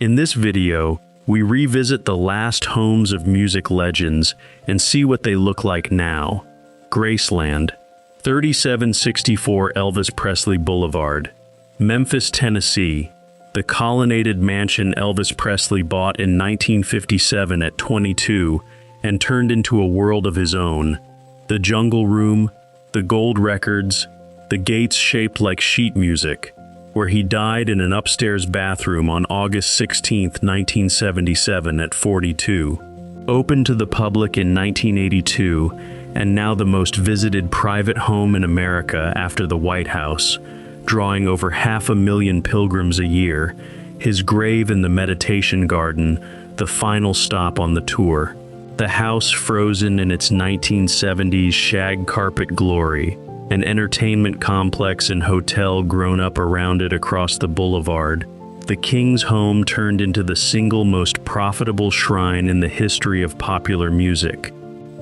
In this video, we revisit the last homes of music legends and see what they look like now. Graceland, 3764 Elvis Presley Boulevard, Memphis, Tennessee. The colonnaded mansion Elvis Presley bought in 1957 at 22 and turned into a world of his own. The jungle room, the gold records, the gates shaped like sheet music, where he died in an upstairs bathroom on August 16, 1977 at 42. Opened to the public in 1982, and now the most visited private home in America after the White House, drawing over 500,000 pilgrims a year, his grave in the meditation garden, the final stop on the tour. The house frozen in its 1970s shag carpet glory, an entertainment complex and hotel grown up around it across the boulevard. The King's home turned into the single most profitable shrine in the history of popular music.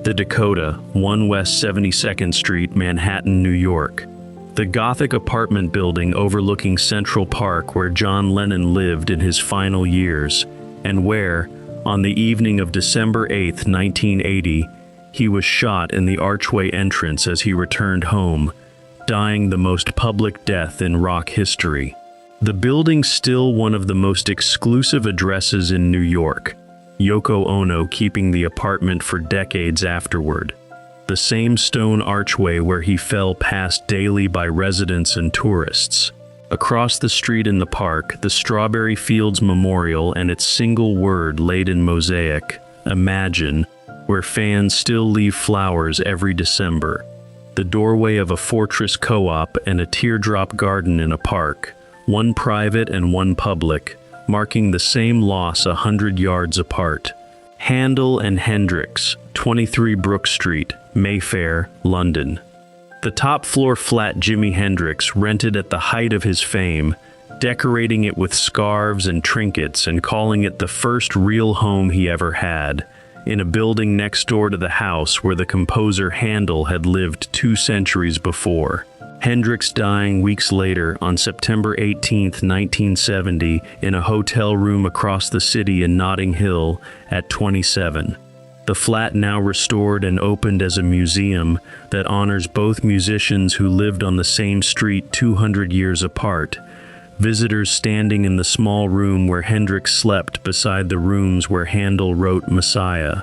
The Dakota, 1 West 72nd Street, Manhattan, New York. The Gothic apartment building overlooking Central Park where John Lennon lived in his final years, and where, on the evening of December 8, 1980, he was shot in the archway entrance as he returned home, dying the most public death in rock history. The building's still one of the most exclusive addresses in New York, Yoko Ono keeping the apartment for decades afterward. The same stone archway where he fell passed daily by residents and tourists. Across the street in the park, the Strawberry Fields Memorial and its single word laid in mosaic, Imagine, where fans still leave flowers every December. The doorway of a Fortress Co-op and a teardrop garden in a park, one private and one public, marking the same loss 100 yards apart. Handel and Hendrix, 23 Brook Street, Mayfair, London. The top-floor flat Jimi Hendrix rented at the height of his fame, decorating it with scarves and trinkets and calling it the first real home he ever had, in a building next door to the house where the composer Handel had lived 2 centuries before. Hendrix dying weeks later on September 18, 1970, in a hotel room across the city in Notting Hill at 27. The flat now restored and opened as a museum that honors both musicians who lived on the same street 200 years apart. Visitors standing in the small room where Hendrix slept beside the rooms where Handel wrote Messiah.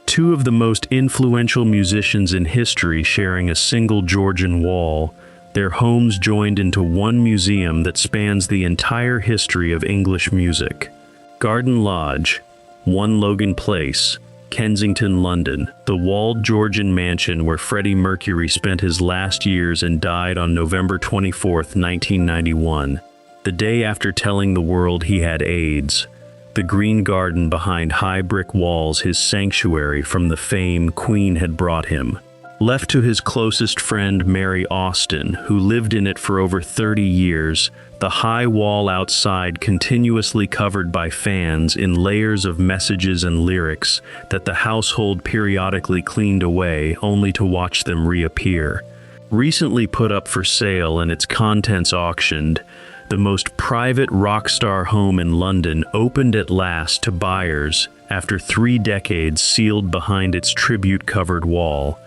2 of the most influential musicians in history sharing a single Georgian wall, their homes joined into one museum that spans the entire history of English music. Garden Lodge, 1 Logan Place, Kensington, London, the walled Georgian mansion where Freddie Mercury spent his last years and died on November 24, 1991, the day after telling the world he had AIDS. The green garden behind high brick walls, his sanctuary from the fame Queen had brought him. Left to his closest friend Mary Austin, who lived in it for over 30 years, the high wall outside continuously covered by fans in layers of messages and lyrics that the household periodically cleaned away only to watch them reappear. Recently put up for sale and its contents auctioned, the most private rock star home in London opened at last to buyers after 3 decades sealed behind its tribute-covered wall.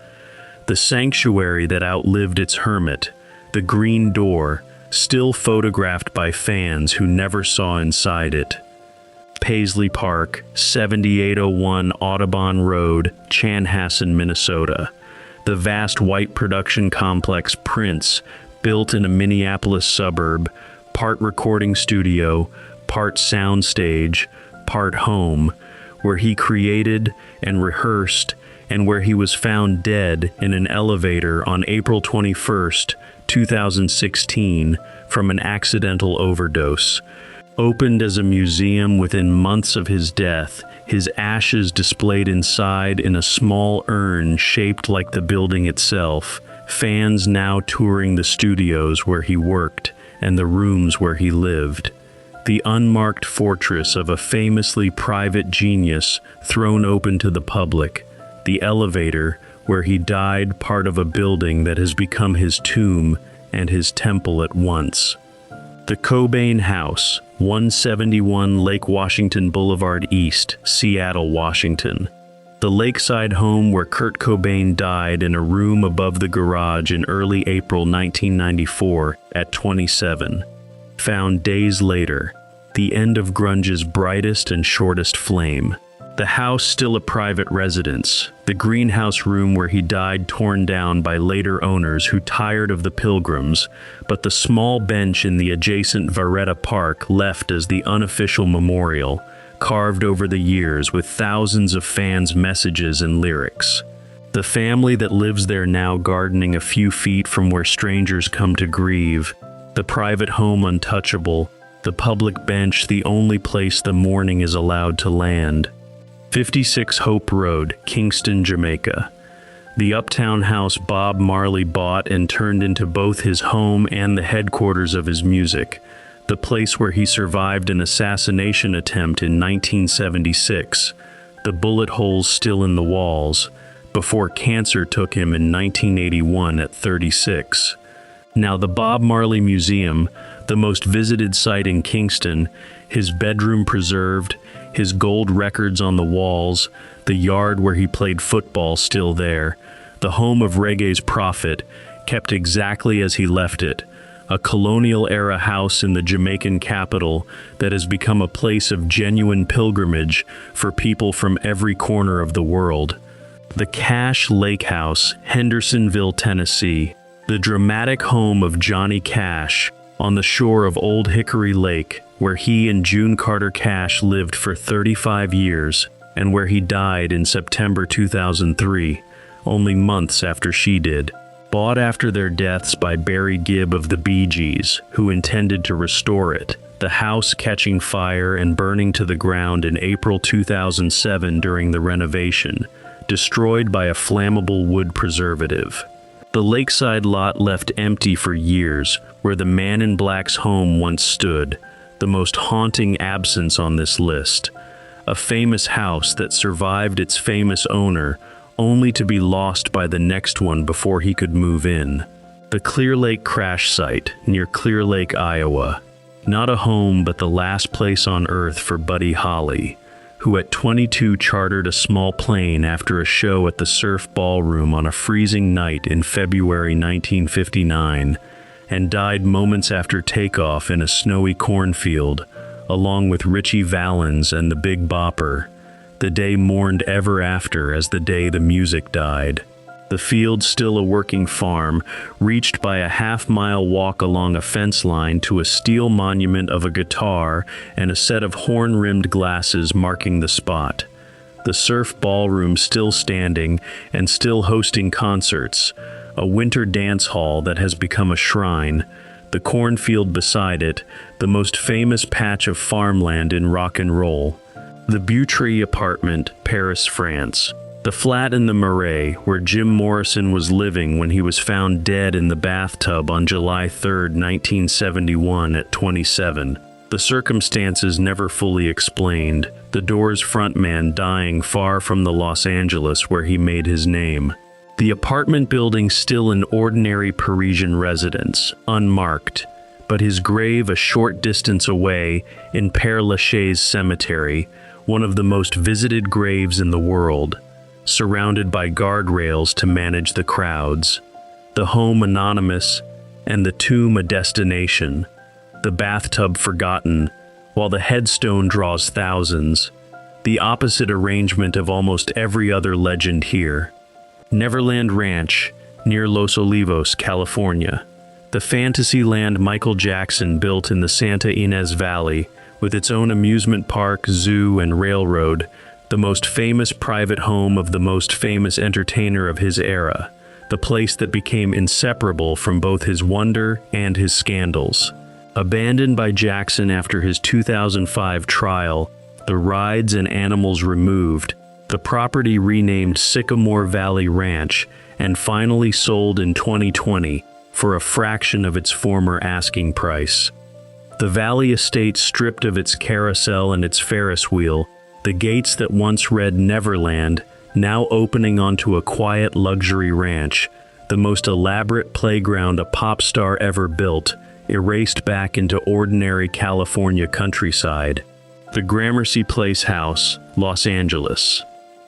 The sanctuary that outlived its hermit, the green door, still photographed by fans who never saw inside it. Paisley Park, 7801 Audubon Road, Chanhassen, Minnesota. The vast white production complex Prince, built in a Minneapolis suburb, part recording studio, part soundstage, part home, where he created and rehearsed and where he was found dead in an elevator on April 21, 2016, from an accidental overdose. Opened as a museum within months of his death, his ashes displayed inside in a small urn shaped like the building itself, fans now touring the studios where he worked and the rooms where he lived. The unmarked fortress of a famously private genius thrown open to the public. The elevator, where he died, part of a building that has become his tomb and his temple at once. The Cobain House, 171 Lake Washington Boulevard East, Seattle, Washington. The lakeside home where Kurt Cobain died in a room above the garage in early April 1994 at 27. Found days later, the end of grunge's brightest and shortest flame. The house still a private residence, the greenhouse room where he died torn down by later owners who tired of the pilgrims, but the small bench in the adjacent Aretha Park left as the unofficial memorial, carved over the years with thousands of fans' messages and lyrics. The family that lives there now gardening a few feet from where strangers come to grieve, the private home untouchable, the public bench the only place the mourning is allowed to land. 56 Hope Road, Kingston, Jamaica. The uptown house Bob Marley bought and turned into both his home and the headquarters of his music, the place where he survived an assassination attempt in 1976, the bullet holes still in the walls, before cancer took him in 1981 at 36. Now the Bob Marley Museum, the most visited site in Kingston, his bedroom preserved, his gold records on the walls, the yard where he played football still there, the home of reggae's prophet, kept exactly as he left it, a colonial-era house in the Jamaican capital that has become a place of genuine pilgrimage for people from every corner of the world. The Cash Lake House, Hendersonville, Tennessee, the dramatic home of Johnny Cash, on the shore of Old Hickory Lake, where he and June Carter Cash lived for 35 years, and where he died in September 2003, only months after she did. Bought after their deaths by Barry Gibb of the Bee Gees, who intended to restore it, the house catching fire and burning to the ground in April 2007 during the renovation, destroyed by a flammable wood preservative. The lakeside lot left empty for years, where the Man in Black's home once stood, the most haunting absence on this list. A famous house that survived its famous owner, only to be lost by the next one before he could move in. The Clear Lake crash site, near Clear Lake, Iowa. Not a home, but the last place on earth for Buddy Holly, who at 22 chartered a small plane after a show at the Surf Ballroom on a freezing night in February 1959, and died moments after takeoff in a snowy cornfield, along with Ritchie Valens and the Big Bopper. The day mourned ever after as the day the music died. The field, still a working farm, reached by a half-mile walk along a fence line to a steel monument of a guitar and a set of horn-rimmed glasses marking the spot. The Surf Ballroom still standing and still hosting concerts, a winter dance hall that has become a shrine, the cornfield beside it, the most famous patch of farmland in rock and roll. The Butry apartment, Paris, France. The flat in the Marais, where Jim Morrison was living when he was found dead in the bathtub on July 3, 1971 at 27. The circumstances never fully explained, the Doors frontman dying far from the Los Angeles where he made his name. The apartment building still an ordinary Parisian residence, unmarked, but his grave a short distance away in Père Lachaise Cemetery, one of the most visited graves in the world, surrounded by guardrails to manage the crowds. The home anonymous, and the tomb a destination, the bathtub forgotten, while the headstone draws thousands, the opposite arrangement of almost every other legend here. Neverland Ranch, near Los Olivos, California. The fantasy land Michael Jackson built in the Santa Ynez Valley, with its own amusement park, zoo, and railroad, the most famous private home of the most famous entertainer of his era, the place that became inseparable from both his wonder and his scandals. Abandoned by Jackson after his 2005 trial, the rides and animals removed, the property renamed Sycamore Valley Ranch, and finally sold in 2020 for a fraction of its former asking price. The Valley estate stripped of its carousel and its Ferris wheel, the gates that once read Neverland, now opening onto a quiet luxury ranch, the most elaborate playground a pop star ever built, erased back into ordinary California countryside. The Gramercy Place House, Los Angeles.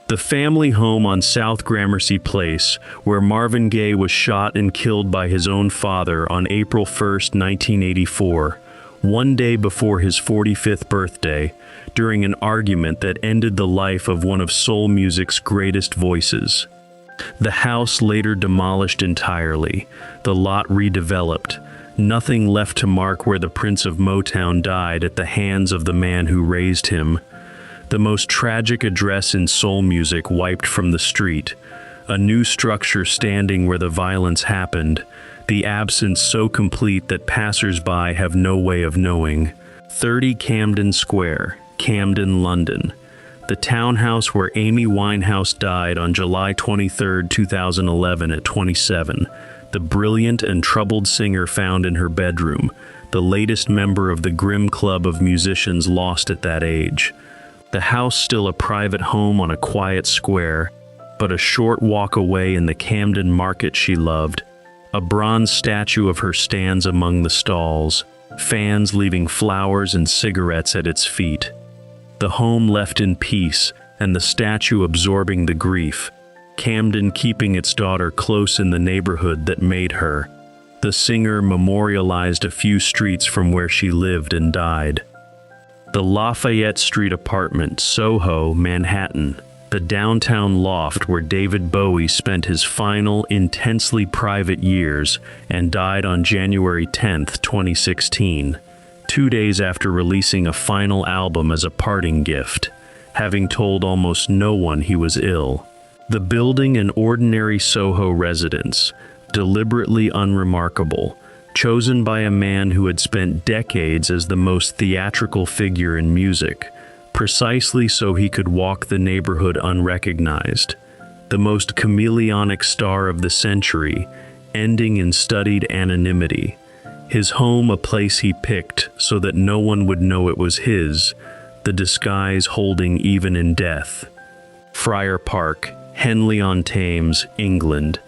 The family home on South Gramercy Place, where Marvin Gaye was shot and killed by his own father on April 1, 1984, one day before his 45th birthday, during an argument that ended the life of one of soul music's greatest voices. The house later demolished entirely, the lot redeveloped, nothing left to mark where the Prince of Motown died at the hands of the man who raised him. The most tragic address in soul music wiped from the street, a new structure standing where the violence happened, the absence so complete that passers-by have no way of knowing. 30 Camden Square, Camden, London. The townhouse where Amy Winehouse died on July 23, 2011 at 27. The brilliant and troubled singer found in her bedroom, the latest member of the grim club of musicians lost at that age. The house still a private home on a quiet square, but a short walk away in the Camden market she loved. A bronze statue of her stands among the stalls, fans leaving flowers and cigarettes at its feet. The home left in peace, and the statue absorbing the grief. Camden keeping its daughter close in the neighborhood that made her. The singer memorialized a few streets from where she lived and died. The Lafayette Street apartment, Soho, Manhattan. The downtown loft where David Bowie spent his final, intensely private years and died on January 10, 2016, 2 days after releasing a final album as a parting gift, having told almost no one he was ill. The building an ordinary Soho residence, deliberately unremarkable, chosen by a man who had spent decades as the most theatrical figure in music, precisely so he could walk the neighborhood unrecognized. The most chameleonic star of the century, ending in studied anonymity. His home a place he picked so that no one would know it was his, the disguise holding even in death. Friar Park, Henley-on-Thames, England.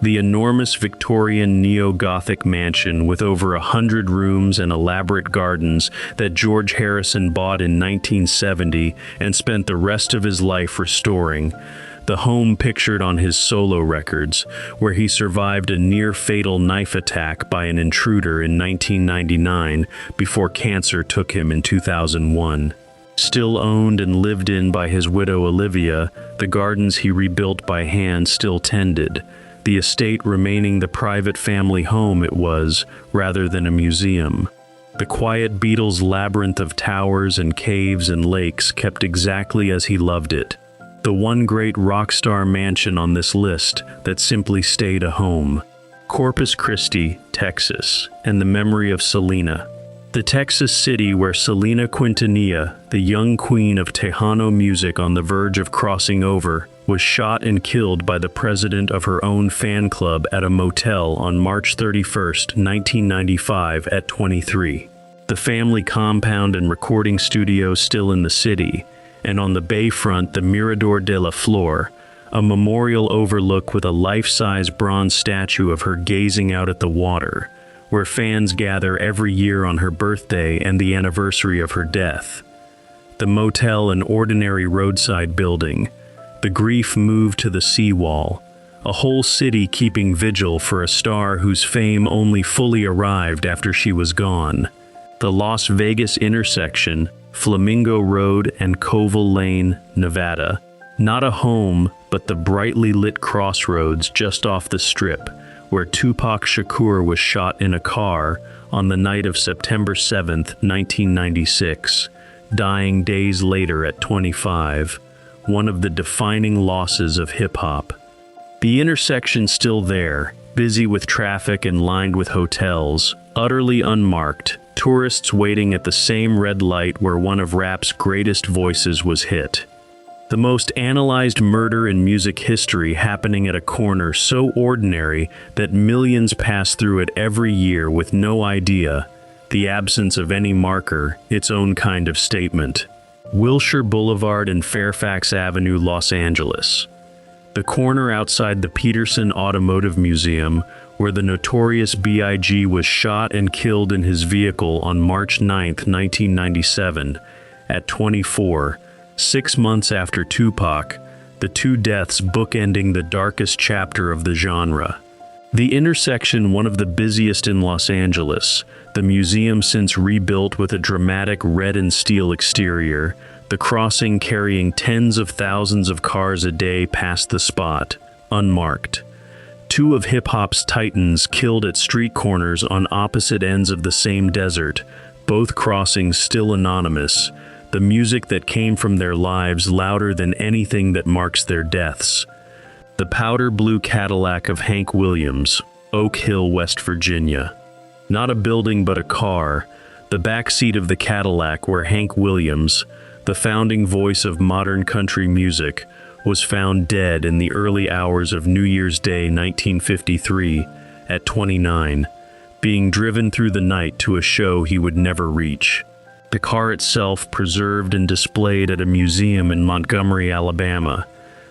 The enormous Victorian neo-Gothic mansion with over 100 rooms and elaborate gardens that George Harrison bought in 1970 and spent the rest of his life restoring. The home pictured on his solo records, where he survived a near-fatal knife attack by an intruder in 1999 before cancer took him in 2001. Still owned and lived in by his widow Olivia, the gardens he rebuilt by hand still tended, the estate remaining the private family home it was, rather than a museum. The quiet Beatles' labyrinth of towers and caves and lakes kept exactly as he loved it. The one great rock star mansion on this list that simply stayed a home. Corpus Christi, Texas, and the memory of Selena. The Texas city where Selena Quintanilla, the young queen of Tejano music on the verge of crossing over, was shot and killed by the president of her own fan club at a motel on March 31, 1995 at 23. The family compound and recording studio still in the city, and on the bayfront the Mirador de la Flor, a memorial overlook with a life-size bronze statue of her gazing out at the water, where fans gather every year on her birthday and the anniversary of her death. The motel an ordinary roadside building. The grief moved to the seawall, a whole city keeping vigil for a star whose fame only fully arrived after she was gone. The Las Vegas intersection, Flamingo Road and Covell Lane, Nevada. Not a home, but the brightly lit crossroads just off the Strip, where Tupac Shakur was shot in a car on the night of September 7, 1996, dying days later at 25, one of the defining losses of hip-hop. The intersection still there, busy with traffic and lined with hotels, utterly unmarked, tourists waiting at the same red light where one of rap's greatest voices was hit. The most analyzed murder in music history happening at a corner so ordinary that millions pass through it every year with no idea, the absence of any marker, its own kind of statement. Wilshire Boulevard and Fairfax Avenue, Los Angeles. The corner outside the Peterson Automotive Museum, where the notorious B.I.G. was shot and killed in his vehicle on March 9, 1997, at 24, 6 months after Tupac, the two deaths bookending the darkest chapter of the genre. The intersection, one of the busiest in Los Angeles, the museum since rebuilt with a dramatic red and steel exterior, the crossing carrying tens of thousands of cars a day past the spot, unmarked. Two of hip-hop's titans killed at street corners on opposite ends of the same desert, both crossings still anonymous, the music that came from their lives louder than anything that marks their deaths. The powder blue Cadillac of Hank Williams, Oak Hill, West Virginia. Not a building but a car, the back seat of the Cadillac where Hank Williams, the founding voice of modern country music, was found dead in the early hours of New Year's Day 1953 at 29, being driven through the night to a show he would never reach. The car itself preserved and displayed at a museum in Montgomery, Alabama,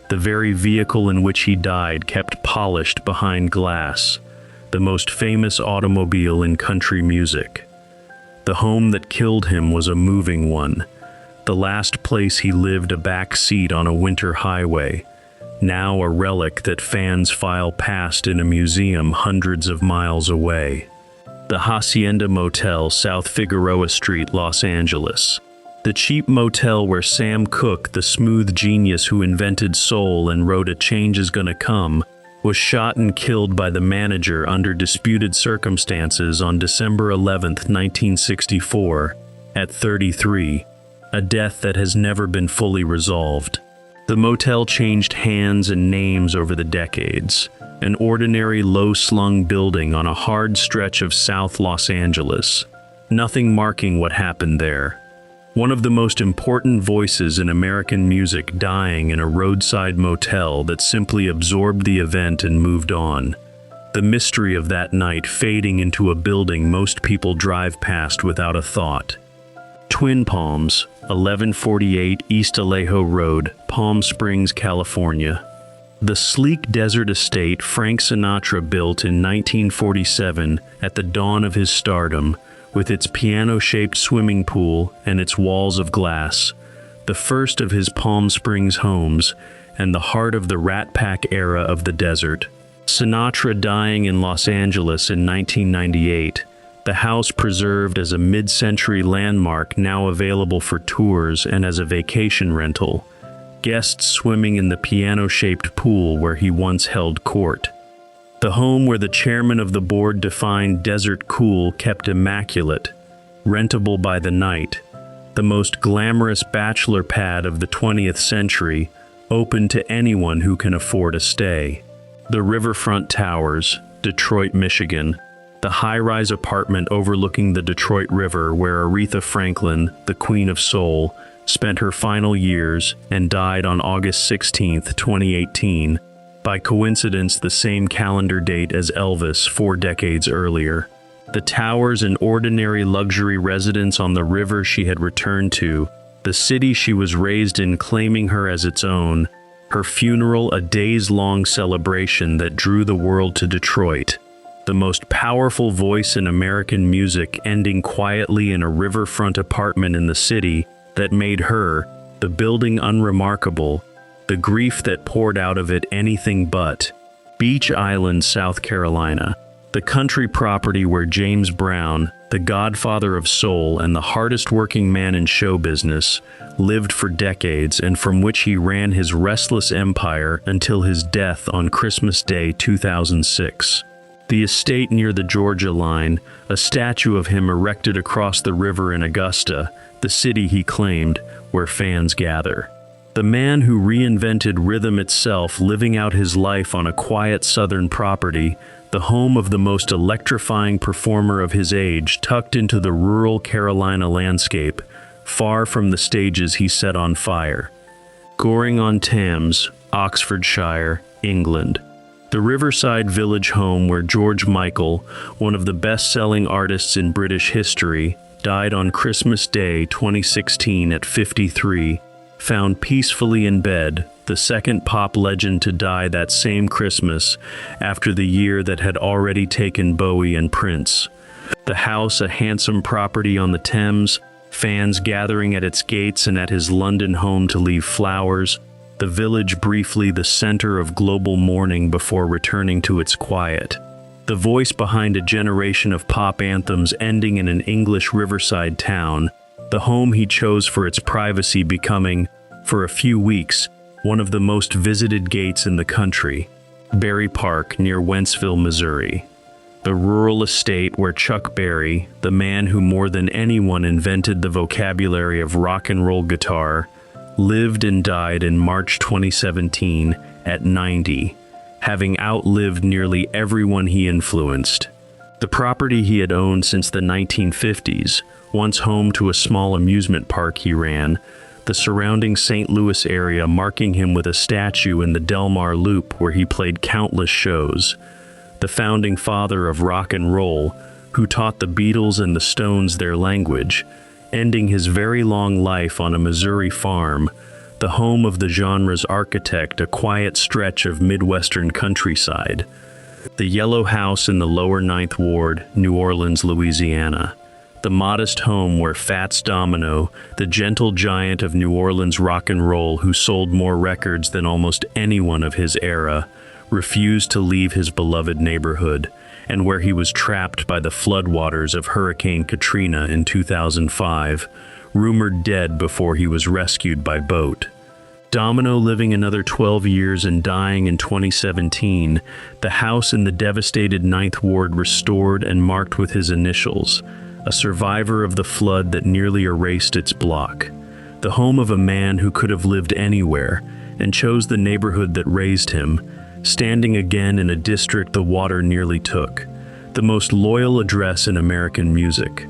the very vehicle in which he died kept polished behind glass, the most famous automobile in country music. The home that killed him was a moving one, the last place he lived a back seat on a winter highway, now a relic that fans file past in a museum hundreds of miles away. The Hacienda Motel, South Figueroa Street, Los Angeles. The cheap motel where Sam Cooke, the smooth genius who invented soul and wrote A Change Is Gonna Come, was shot and killed by the manager under disputed circumstances on December 11, 1964, at 33, a death that has never been fully resolved. The motel changed hands and names over the decades, an ordinary low-slung building on a hard stretch of South Los Angeles, nothing marking what happened there. One of the most important voices in American music dying in a roadside motel that simply absorbed the event and moved on. The mystery of that night fading into a building most people drive past without a thought. Twin Palms, 1148 East Alejo Road, Palm Springs, California. The sleek desert estate Frank Sinatra built in 1947 at the dawn of his stardom, with its piano-shaped swimming pool and its walls of glass, the first of his Palm Springs homes, and the heart of the Rat Pack era of the desert. Sinatra dying in Los Angeles in 1998, the house preserved as a mid-century landmark now available for tours and as a vacation rental, guests swimming in the piano-shaped pool where he once held court. The home where the chairman of the board defined desert cool kept immaculate, rentable by the night, the most glamorous bachelor pad of the 20th century, open to anyone who can afford a stay. The Riverfront Towers, Detroit, Michigan, the high-rise apartment overlooking the Detroit River where Aretha Franklin, the Queen of Soul, spent her final years and died on August 16, 2018, by coincidence the same calendar date as Elvis 4 decades earlier. The towers, an ordinary luxury residence on the river she had returned to, the city she was raised in claiming her as its own, her funeral a days-long celebration that drew the world to Detroit, the most powerful voice in American music ending quietly in a riverfront apartment in the city that made her, the building, unremarkable, the grief that poured out of it anything but. Beach Island, South Carolina, the country property where James Brown, the godfather of soul and the hardest-working man in show business, lived for decades and from which he ran his restless empire until his death on Christmas Day 2006. The estate near the Georgia line, a statue of him erected across the river in Augusta, the city he claimed, where fans gather. The man who reinvented rhythm itself, living out his life on a quiet southern property, the home of the most electrifying performer of his age, tucked into the rural Carolina landscape, far from the stages he set on fire. Goring-on-Thames, Oxfordshire, England. The riverside village home where George Michael, one of the best-selling artists in British history, died on Christmas Day 2016 at 53, found peacefully in bed, the second pop legend to die that same Christmas after the year that had already taken Bowie and Prince. The house, a handsome property on the Thames, fans gathering at its gates and at his London home to leave flowers, the village briefly the center of global mourning before returning to its quiet. The voice behind a generation of pop anthems ending in an English riverside town, the home he chose for its privacy becoming, for a few weeks, one of the most visited gates in the country, Berry Park near Wentzville, Missouri. The rural estate where Chuck Berry, the man who more than anyone invented the vocabulary of rock and roll guitar, lived and died in March 2017 at 90, having outlived nearly everyone he influenced. The property he had owned since the 1950s, once home to a small amusement park he ran, the surrounding St. Louis area marking him with a statue in the Del Mar Loop where he played countless shows. The founding father of rock and roll, who taught the Beatles and the Stones their language, ending his very long life on a Missouri farm, the home of the genre's architect, a quiet stretch of Midwestern countryside. The Yellow House in the lower Ninth Ward, New Orleans, Louisiana. The modest home where Fats Domino, the gentle giant of New Orleans rock and roll who sold more records than almost anyone of his era, refused to leave his beloved neighborhood, and where he was trapped by the floodwaters of Hurricane Katrina in 2005, rumored dead before he was rescued by boat. Domino living another 12 years and dying in 2017, the house in the devastated Ninth Ward restored and marked with his initials, a survivor of the flood that nearly erased its block. The home of a man who could have lived anywhere and chose the neighborhood that raised him, standing again in a district the water nearly took. The most loyal address in American music.